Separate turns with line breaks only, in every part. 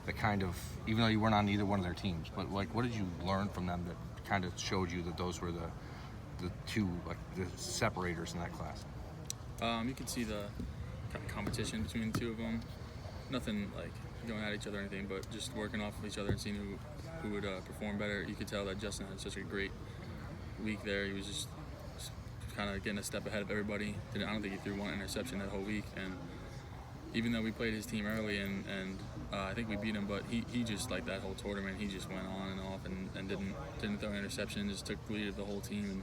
that kind of, even though you weren't on either one of their teams, but like what did you learn from them that kind of showed you that those were the two, like the separators in that class?
You can see the kind of competition between the two of them. Nothing like going at each other or anything, but just working off of each other and seeing who would perform better. You could tell that Justin had such a great week there. He was just kind of getting a step ahead of everybody. I don't think he threw one interception that whole week, and even though we played his team early and I think we beat him, but he just, like that whole tournament, he just went on and off and didn't throw an interception, just took the lead of the whole team,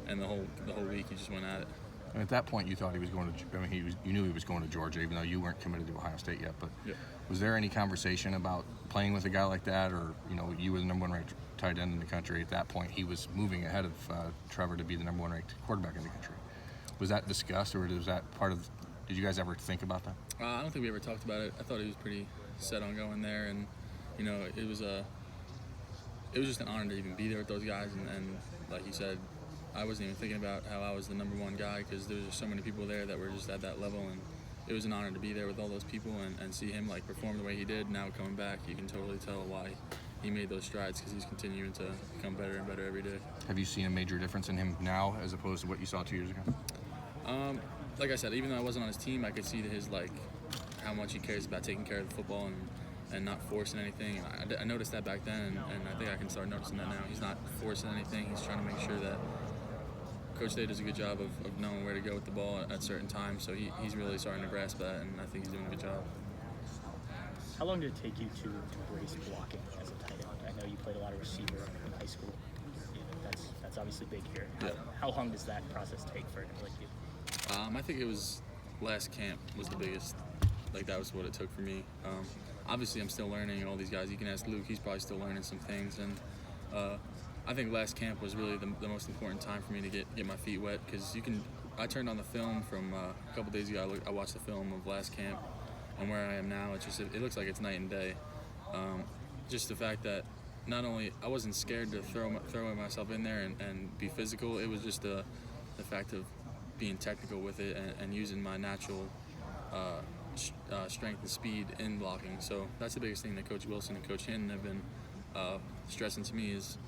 and the whole week he just went at it.
And at that point, you thought he was going to. I mean, you knew he was going to Georgia, even though you weren't committed to Ohio State yet. But was there any conversation about playing with a guy like that, or you were the number one ranked tight end in the country at that point? He was moving ahead of Trevor to be the number one ranked quarterback in the country. Was that discussed, or was that part of? Did you guys ever think about that?
I don't think we ever talked about it. I thought he was pretty set on going there, and it was just an honor to even be there with those guys, and like you said, I wasn't even thinking about how I was the number one guy because there was just so many people there that were just at that level, and it was an honor to be there with all those people and see him like perform the way he did. Now coming back, you can totally tell why he made those strides because he's continuing to become better and better every day.
Have you seen a major difference in him now as opposed to what you saw 2 years ago?
Like I said, even though I wasn't on his team, I could see his how much he cares about taking care of the football and not forcing anything. And I noticed that back then, and I think I can start noticing that now. He's not forcing anything. He's trying to make sure that Coach Day does a good job of knowing where to go with the ball at certain times. So he's really starting to grasp that, and I think he's doing a good job.
How long did it take you to embrace blocking as a tight end? I know you played a lot of receiver in high school. That's obviously big here. How long does that process take for a guy like you?
I think it was last camp was the biggest. Like that was what it took for me. Obviously, I'm still learning. All these guys, you can ask Luke. He's probably still learning some things. And I think last camp was really the most important time for me to get my feet wet because I turned on the film from a couple days ago. I watched the film of last camp, and where I am now, it looks like it's night and day. Just the fact that not only I wasn't scared to throw myself in there and be physical. It was just the fact of being technical with it and using my natural strength and speed in blocking. So that's the biggest thing that Coach Wilson and Coach Hinton have been stressing to me is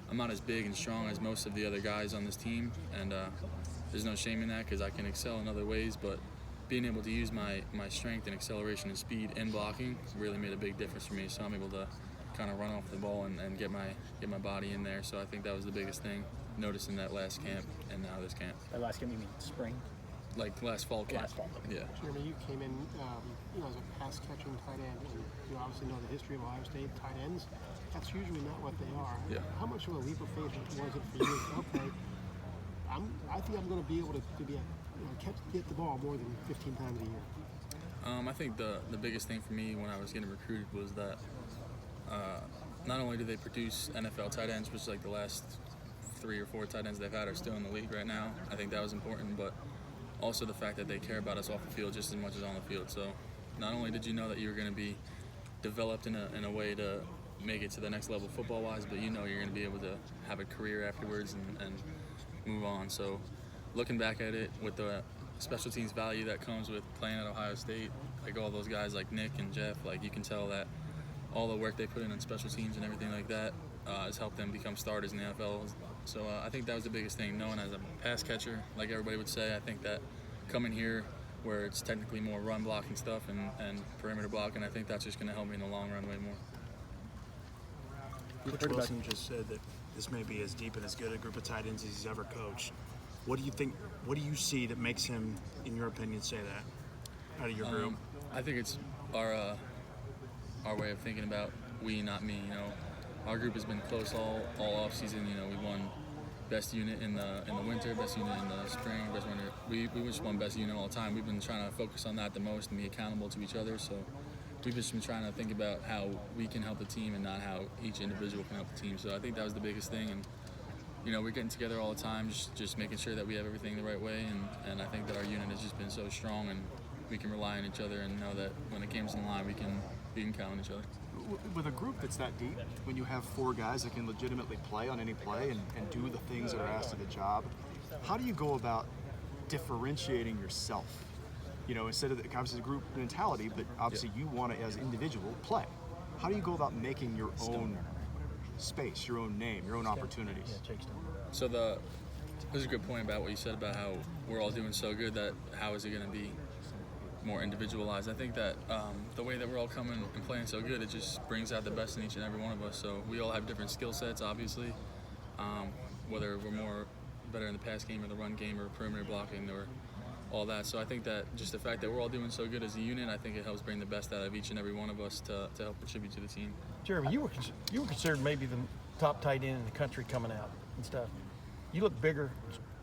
I'm not as big and strong as most of the other guys on this team, and there's no shame in that because I can excel in other ways, but being able to use my strength and acceleration and speed in blocking really made a big difference for me. So I'm able to kind of run off the ball and get my body in there. So I think that was the biggest thing, noticing that last camp and now this camp.
That last camp, you mean spring?
Like last fall camp.
Last fall.
Yeah.
Jeremy, you came in, as a pass-catching tight end, and you obviously know the history of Ohio State tight ends. That's usually not what they are.
Yeah.
How much of a leap of faith was it for you? Okay, I think I'm going to be able to get the ball more than 15 times a year.
I think the biggest thing for me when I was getting recruited was that not only do they produce NFL tight ends, which like the last 3 or 4 tight ends they've had are still in the league right now. I think that was important, but also the fact that they care about us off the field just as much as on the field. So not only did you know that you were going to be developed in a way to make it to the next level football-wise, but you're going to be able to have a career afterwards and move on. So looking back at it with the special teams value that comes with playing at Ohio State, like all those guys like Nick and Jeff, like you can tell that all the work they put in on special teams and everything like that has helped them become starters in the NFL. So I think that was the biggest thing, knowing as a pass catcher, like everybody would say. I think that coming here where it's technically more run blocking stuff and perimeter blocking, I think that's just going to help me in the long run way more.
Coach Wilson just said that this may be as deep and as good a group of tight ends as he's ever coached. What do you think? What do you see that makes him, in your opinion, say that out of your group?
I think it's our way of thinking about we, not me. Our group has been close all off season. We won best unit in the winter, best unit in the spring, best winter. We just won best unit all the time. We've been trying to focus on that the most and be accountable to each other. So we've just been trying to think about how we can help the team and not how each individual can help the team. So I think that was the biggest thing. And we're getting together all the time, just making sure that we have everything the right way. And I think that our unit has just been so strong, and we can rely on each other and know that when the game's in the line, we can count on each other.
With a group that's that deep, when you have 4 guys that can legitimately play on any play and do the things that are asked of the job, how do you go about differentiating yourself? Instead of obviously the group mentality, but obviously you want to, as an individual, play. How do you go about making your own space, your own name, your own opportunities?
So there's a good point about what you said about how we're all doing so good that how is it going to be more individualized. I think that the way that we're all coming and playing so good, it just brings out the best in each and every one of us. So we all have different skill sets, obviously, whether we're more better in the pass game or the run game or perimeter blocking or all that. So I think that just the fact that we're all doing so good as a unit, I think it helps bring the best out of each and every one of us to help contribute to the team.
Jeremy, you were considered maybe the top tight end in the country coming out and stuff. You look bigger,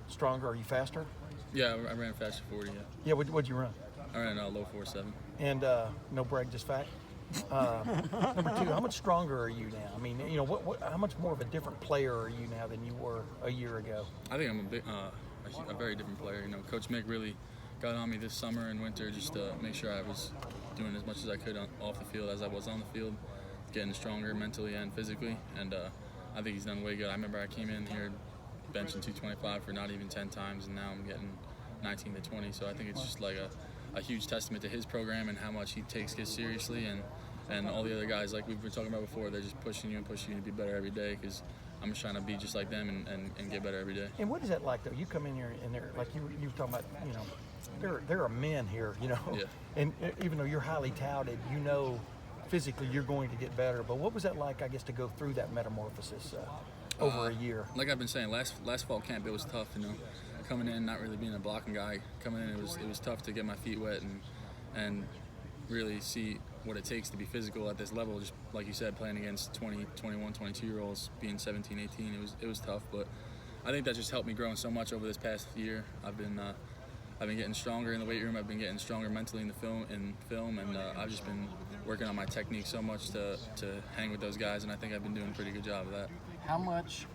stronger. Are you faster?
Yeah, I ran faster 40. Yeah,
Yeah. What'd you run?
I ran a low 4.7.
And no brag, just fact. Number two, how much stronger are you now? I mean, you know, how much more of a different player are you now than you were a year ago?
I think I'm a very different player. You know, Coach Mick really got on me this summer and winter just to make sure I was doing as much as I could off the field as I was on the field, getting stronger mentally and physically. And I think he's done way good. I remember I came in here benching 225 for not even 10 times, and now I'm getting 19 to 20. So I think it's just like a huge testament to his program and how much he takes it seriously, and all the other guys, like we've been talking about before, they're just pushing you to be better every day, because I'm just trying to be just like them and get better every day.
And what is that like, though? You come in here and they're like you were talking about, you know, there are men here, you know,
Yeah.
and even though you're highly touted, you know, physically you're going to get better. But what was that like, I guess, to go through that metamorphosis over a year?
Like I've been saying, last fall camp, it was tough, you know, coming in, not really being a blocking guy. Coming in, it was tough to get my feet wet and really see what it takes to be physical at this level. Just like you said, playing against 20, 21, 22-year-olds, being 17, 18, it was tough. But I think that just helped me grow so much over this past year. I've been getting stronger in the weight room. I've been getting stronger mentally in the film, and I've just been working on my technique so much to hang with those guys, and I think I've been doing a pretty good job of that.
How much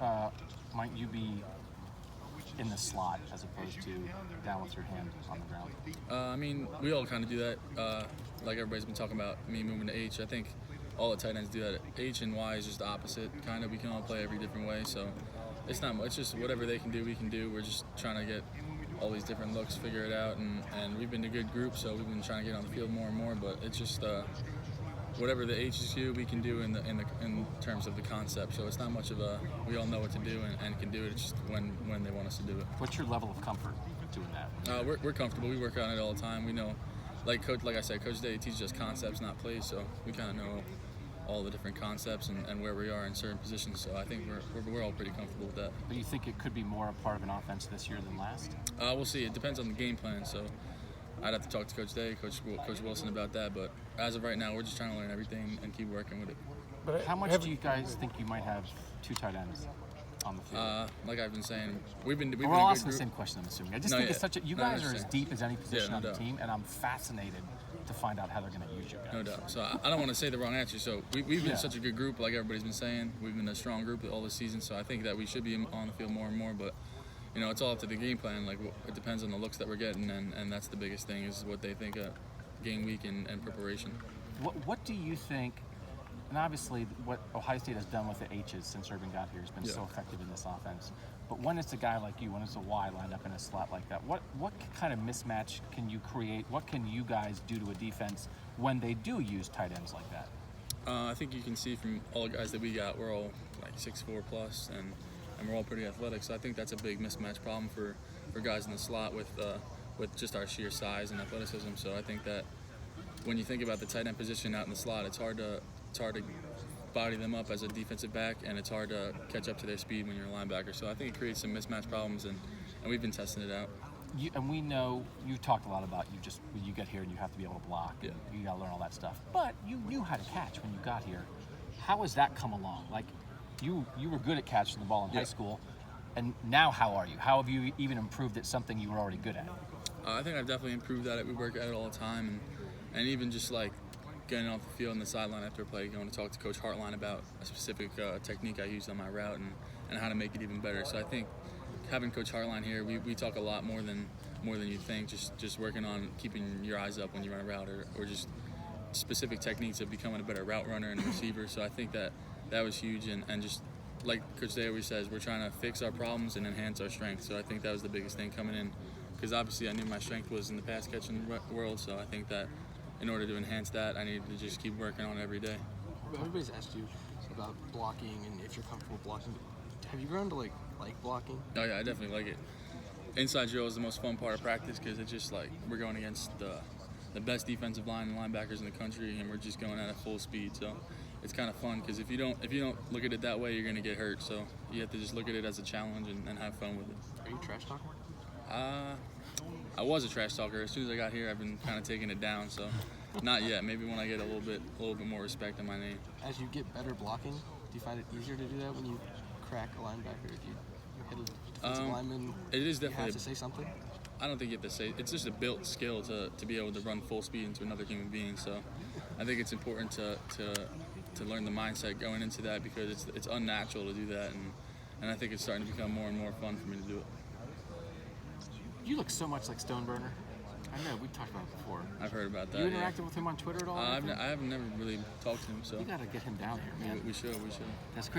might you be in the slot as opposed to down with your hand on the ground?
I mean, we all kind of do that. Like everybody's been talking about me moving to H. I think all the tight ends do that. H and Y is just the opposite, kind of. We can all play every different way, so it's not much. It's just whatever they can do, we can do. We're just trying to get all these different looks, figure it out, and we've been a good group, so we've been trying to get on the field more and more. But it's just whatever the H's do, we can do in terms of the concept. So it's not much of a, we all know what to do and can do it. It's just when they want us to do it.
What's your level of comfort doing that?
We're comfortable. We work on it all the time. We know, like I said, Coach Day teaches us concepts, not plays. So we kind of know all the different concepts and where we are in certain positions. So I think we're all pretty comfortable with that.
But you think it could be more a part of an offense this year than last?
We'll see. It depends on the game plan. So I'd have to talk to Coach Day, Coach Wilson about that. But as of right now, we're just trying to learn everything and keep working with it.
But
How much do you guys think you might have two tight ends on the field?
Like I've been saying, we've been
We're
a
all
good
asking the
group.
same question, I'm assuming. I just
No,
think
yeah.
it's such a, you
No, I
guys are as
understand.
deep as any position
no
on the
doubt.
team, and I'm fascinated to find out how they're going to use you guys.
No doubt. So I don't want to say the wrong answer. So we've been
Yeah.
such a good group, like everybody's been saying. We've been a strong group all this season. So I think that we should be on the field more and more. But you know, it's all up to the game plan. Like it depends on the looks that we're getting, and that's the biggest thing is what they think of game week and preparation.
What do you think, and obviously what Ohio State has done with the H's since Urban got here has been so effective in this offense, but when it's a guy like you, when it's a Y lined up in a slot like that, what kind of mismatch can you create? What can you guys do to a defense when they do use tight ends like that?
I think you can see from all the guys that we got, we're all like 6'4" plus, and we're all pretty athletic. So I think that's a big mismatch problem for guys in the slot with just our sheer size and athleticism. So I think that when you think about the tight end position out in the slot, it's hard to body them up as a defensive back, and it's hard to catch up to their speed when you're a linebacker. So I think it creates some mismatch problems, and we've been testing it out.
And we know you talked a lot about when you get here and you have to be able to block.
Yeah.
You got to learn all that stuff. But you knew how to catch when you got here. How has that come along? Like you were good at catching the ball in high school, and now how are you? How have you even improved at something you were already good at?
I think I've definitely improved at it. We work at it all the time, and even just like getting off the field on the sideline after a play, going to talk to Coach Hartline about a specific technique I used on my route and how to make it even better. So I think having Coach Hartline here, we talk a lot more than you think. Just working on keeping your eyes up when you run a route, or just specific techniques of becoming a better route runner and a receiver. So I think that was huge, and just like Coach Day always says, we're trying to fix our problems and enhance our strengths. So I think that was the biggest thing coming in, because obviously I knew my strength was in the pass catching world. So I think that in order to enhance that, I needed to just keep working on it every day.
everybody's asked you about blocking and if you're comfortable blocking. Have you grown to like blocking?
Oh yeah, I definitely like it. Inside drill is the most fun part of practice because it's just like we're going against the best defensive line and linebackers in the country, and we're just going at full speed. So it's kind of fun because if you don't look at it that way, you're gonna get hurt. So you have to just look at it as a challenge and have fun with it.
Are you trash talking?
I was a trash talker. As soon as I got here, I've been kind of taking it down. So not yet. Maybe when I get a little bit more respect in my name.
As you get better blocking, do you find it easier to do that when you crack a linebacker? If you hit a defensive lineman,
it is
you
definitely.
have to say something.
I don't think you have to say. It's just a built skill to be able to run full speed into another human being. So I think it's important to learn the mindset going into that because it's unnatural to do that, and I think it's starting to become more and more fun for me to do it.
You look so much like Stoneburner. I know, we talked about it before.
I've heard about that.
You
yeah.
interacted with him on Twitter at all?
I have never really talked to him, so
You got to get him down here, man.
we should.
That's crazy.